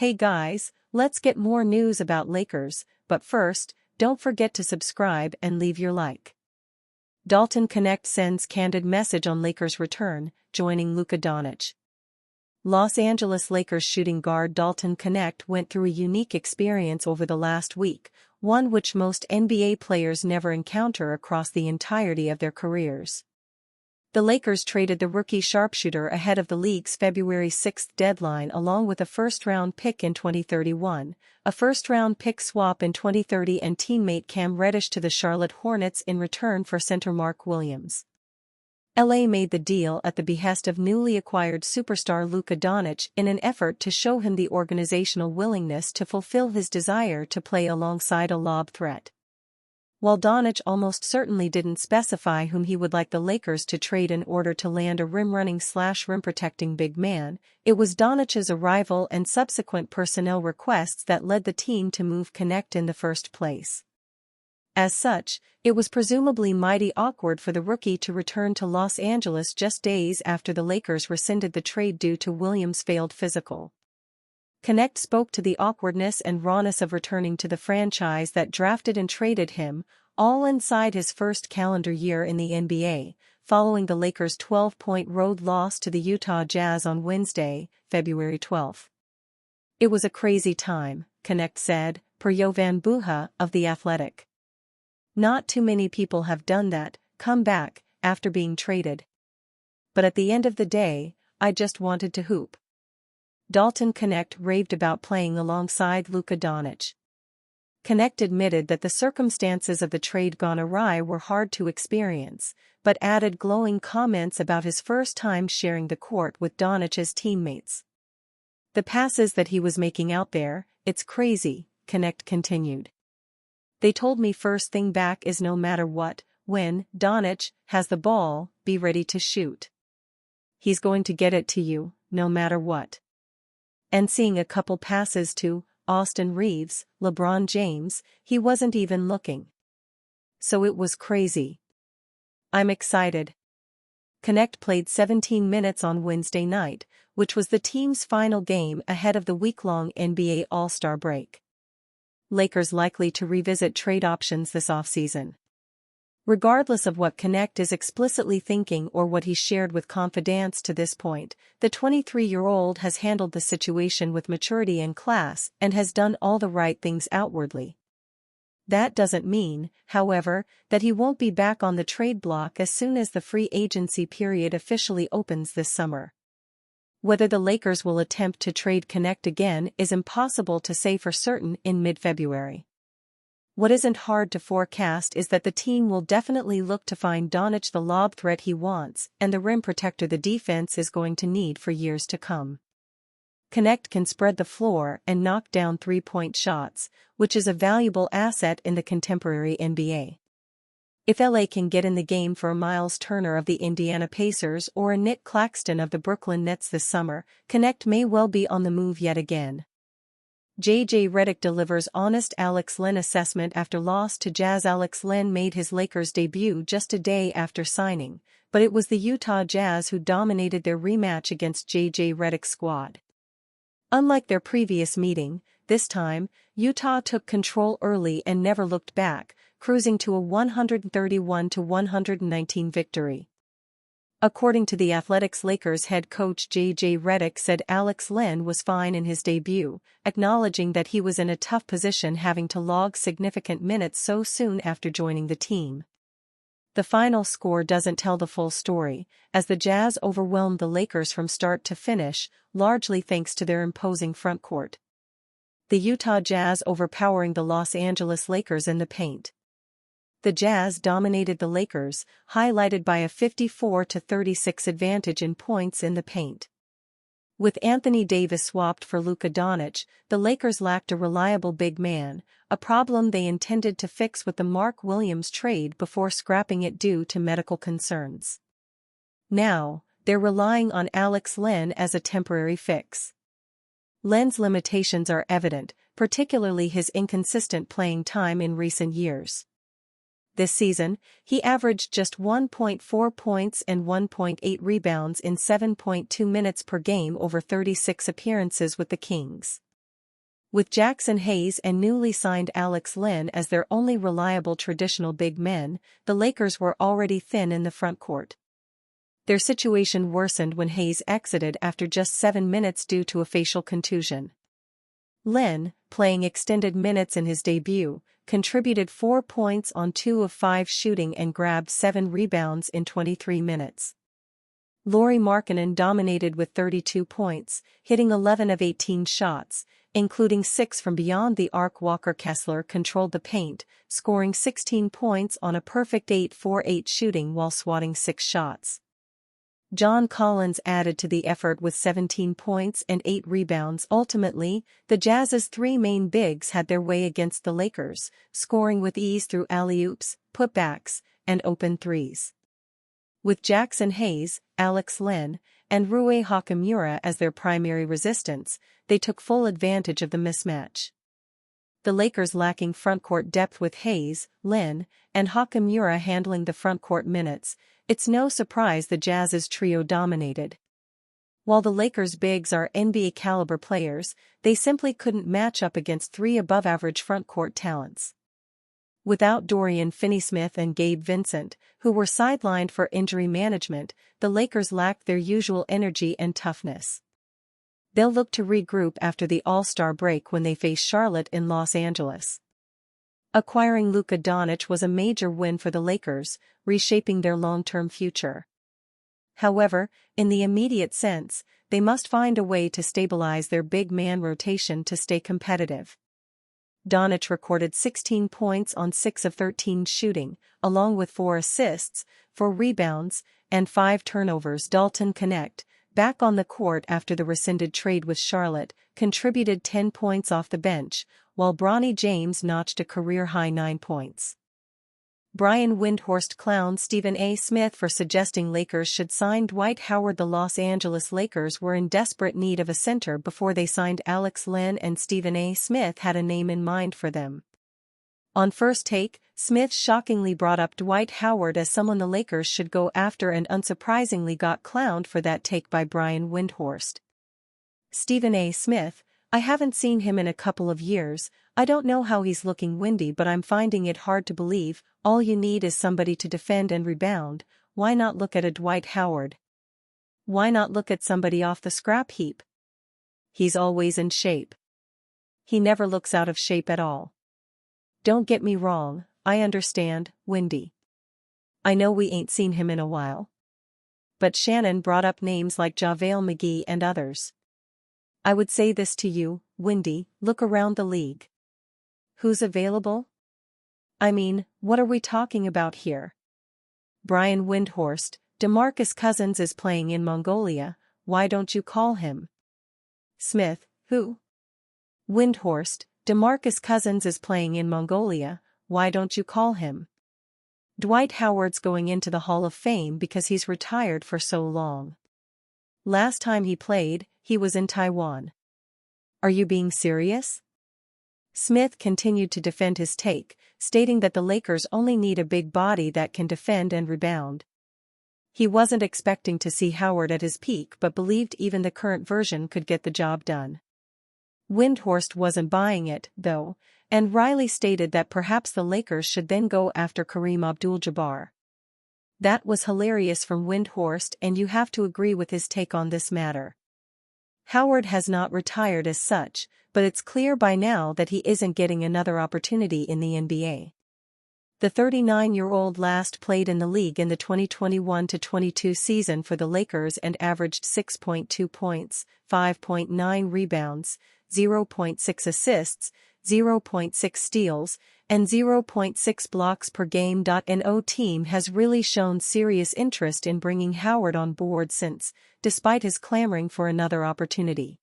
Hey guys, let's get more news about Lakers, but first, don't forget to subscribe and leave your like. Dalton Knecht sends candid message on Lakers return, joining Luka Doncic. Los Angeles Lakers shooting guard Dalton Knecht went through a unique experience over the last week, one which most NBA players never encounter across the entirety of their careers. The Lakers traded the rookie sharpshooter ahead of the league's February 6 deadline along with a first-round pick in 2031, a first-round pick swap in 2030 and teammate Cam Reddish to the Charlotte Hornets in return for center Mark Williams. LA made the deal at the behest of newly acquired superstar Luka Doncic in an effort to show him the organizational willingness to fulfill his desire to play alongside a lob threat. While Doncic almost certainly didn't specify whom he would like the Lakers to trade in order to land a rim-running/rim-protecting big man, it was Doncic's arrival and subsequent personnel requests that led the team to move Knecht in the first place. As such, it was presumably mighty awkward for the rookie to return to Los Angeles just days after the Lakers rescinded the trade due to Williams' failed physical. Knecht spoke to the awkwardness and rawness of returning to the franchise that drafted and traded him, all inside his first calendar year in the NBA, following the Lakers' 12-point road loss to the Utah Jazz on Wednesday, February 12. It was a crazy time, Knecht said, per Jovan Buha of The Athletic. Not too many people have done that, come back, after being traded. But at the end of the day, I just wanted to hoop. Dalton Knecht raved about playing alongside Luka Doncic. Knecht admitted that the circumstances of the trade gone awry were hard to experience, but added glowing comments about his first time sharing the court with Doncic's teammates. The passes that he was making out there, it's crazy, Knecht continued. They told me first thing back is no matter what, when Doncic has the ball, be ready to shoot. He's going to get it to you, no matter what. And seeing a couple passes to Austin Reeves, LeBron James, he wasn't even looking. So it was crazy. I'm excited. Knecht played 17 minutes on Wednesday night, which was the team's final game ahead of the week-long NBA All-Star break. Lakers likely to revisit trade options this offseason. Regardless of what Knecht is explicitly thinking or what he shared with Confidence to this point, the 23-year-old has handled the situation with maturity and class and has done all the right things outwardly. That doesn't mean, however, that he won't be back on the trade block as soon as the free agency period officially opens this summer. Whether the Lakers will attempt to trade Knecht again is impossible to say for certain in mid-February. What isn't hard to forecast is that the team will definitely look to find Doncic the lob threat he wants and the rim protector the defense is going to need for years to come. Knecht can spread the floor and knock down three-point shots, which is a valuable asset in the contemporary NBA. If LA can get in the game for a Miles Turner of the Indiana Pacers or a Nick Claxton of the Brooklyn Nets this summer, Knecht may well be on the move yet again. J.J. Redick delivers honest Alex Len assessment after loss to Jazz. Alex Len made his Lakers debut just a day after signing, but it was the Utah Jazz who dominated their rematch against J.J. Redick's squad. Unlike their previous meeting, this time, Utah took control early and never looked back, cruising to a 131-119 victory. According to The Athletic's Lakers head coach J.J. Redick said Alex Len was fine in his debut, acknowledging that he was in a tough position having to log significant minutes so soon after joining the team. The final score doesn't tell the full story, as the Jazz overwhelmed the Lakers from start to finish, largely thanks to their imposing frontcourt. The Utah Jazz overpowering the Los Angeles Lakers in the paint. The Jazz dominated the Lakers, highlighted by a 54-36 advantage in points in the paint. With Anthony Davis swapped for Luka Doncic, the Lakers lacked a reliable big man, a problem they intended to fix with the Mark Williams trade before scrapping it due to medical concerns. Now, they're relying on Alex Len as a temporary fix. Len's limitations are evident, particularly his inconsistent playing time in recent years. This season, he averaged just 1.4 points and 1.8 rebounds in 7.2 minutes per game over 36 appearances with the Kings. With Jackson Hayes and newly signed Alex Len as their only reliable traditional big men, the Lakers were already thin in the front court. Their situation worsened when Hayes exited after just 7 minutes due to a facial contusion. Len, playing extended minutes in his debut, contributed 4 points on 2 of 5 shooting and grabbed 7 rebounds in 23 minutes. Lauri Markkanen dominated with 32 points, hitting 11 of 18 shots, including 6 from beyond the arc. Walker Kessler controlled the paint, scoring 16 points on a perfect 8-for-8 shooting while swatting 6 shots. John Collins added to the effort with 17 points and 8 rebounds. Ultimately, the Jazz's 3 main bigs had their way against the Lakers, scoring with ease through alley-oops, putbacks, and open threes. With Jackson Hayes, Alex Len, and Rui Hachimura as their primary resistance, they took full advantage of the mismatch. The Lakers lacking frontcourt depth with Hayes, Len, and Hachimura handling the frontcourt minutes, it's no surprise the Jazz's trio dominated. While the Lakers' bigs are NBA-caliber players, they simply couldn't match up against 3 above-average frontcourt talents. Without Dorian Finney-Smith and Gabe Vincent, who were sidelined for injury management, the Lakers lacked their usual energy and toughness. They'll look to regroup after the All-Star break when they face Charlotte in Los Angeles. Acquiring Luka Doncic was a major win for the Lakers, reshaping their long-term future. However, in the immediate sense, they must find a way to stabilize their big man rotation to stay competitive. Doncic recorded 16 points on 6 of 13 shooting, along with 4 assists, 4 rebounds, and 5 turnovers. Dalton Connect, back on the court after the rescinded trade with Charlotte, contributed 10 points off the bench, while Bronny James notched a career-high 9 points. Brian Windhorst clowned Stephen A. Smith for suggesting Lakers should sign Dwight Howard. The Los Angeles Lakers were in desperate need of a center before they signed Alex Len, and Stephen A. Smith had a name in mind for them. On First Take, Smith shockingly brought up Dwight Howard as someone the Lakers should go after and unsurprisingly got clowned for that take by Brian Windhorst. Stephen A. Smith: I haven't seen him in a couple of years, I don't know how he's looking. Windy, but I'm finding it hard to believe. All you need is somebody to defend and rebound. Why not look at a Dwight Howard? Why not look at somebody off the scrap heap? He's always in shape. He never looks out of shape at all. Don't get me wrong, I understand, Windy. I know we ain't seen him in a while. But Shannon brought up names like JaVale McGee and others. I would say this to you, Windy, look around the league. Who's available? I mean, what are we talking about here? Brian Windhorst: DeMarcus Cousins is playing in Mongolia, why don't you call him? Smith: who? Windhorst: DeMarcus Cousins is playing in Mongolia, why don't you call him? Dwight Howard's going into the Hall of Fame because he's retired for so long. Last time he played, he was in Taiwan. Are you being serious? Smith continued to defend his take, stating that the Lakers only need a big body that can defend and rebound. He wasn't expecting to see Howard at his peak but believed even the current version could get the job done. Windhorst wasn't buying it, though, and Riley stated that perhaps the Lakers should then go after Kareem Abdul-Jabbar. That was hilarious from Windhorst, and you have to agree with his take on this matter. Howard has not retired as such, but it's clear by now that he isn't getting another opportunity in the NBA. The 39-year-old last played in the league in the 2021-22 season for the Lakers and averaged 6.2 points, 5.9 rebounds, 0.6 assists, 0.6 steals, and 0.6 blocks per game. No team has really shown serious interest in bringing Howard on board since, despite his clamoring for another opportunity.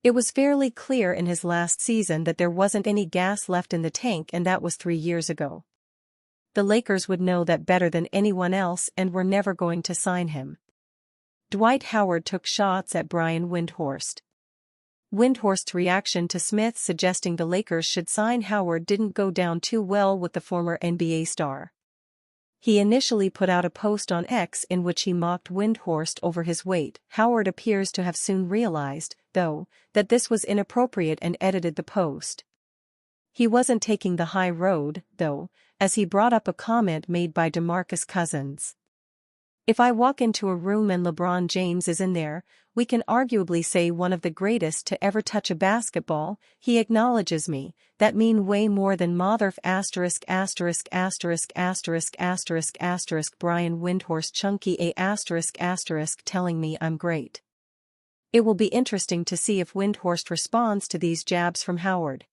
It was fairly clear in his last season that there wasn't any gas left in the tank, and that was 3 years ago. The Lakers would know that better than anyone else and were never going to sign him. Dwight Howard took shots at Brian Windhorst. Windhorst's reaction to Smith suggesting the Lakers should sign Howard didn't go down too well with the former NBA star. He initially put out a post on X in which he mocked Windhorst over his weight. Howard appears to have soon realized, though, that this was inappropriate and edited the post. He wasn't taking the high road, though, as he brought up a comment made by DeMarcus Cousins. If I walk into a room and LeBron James is in there, we can arguably say one of the greatest to ever touch a basketball. He acknowledges me, that mean way more than Motherf ********* Brian Windhorst Chunky A**** telling me I'm great. It will be interesting to see if Windhorst responds to these jabs from Howard.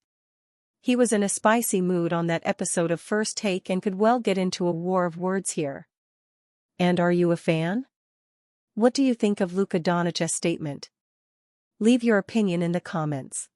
He was in a spicy mood on that episode of First Take and could well get into a war of words here. And are you a fan? What do you think of Luka Doncic's statement? Leave your opinion in the comments.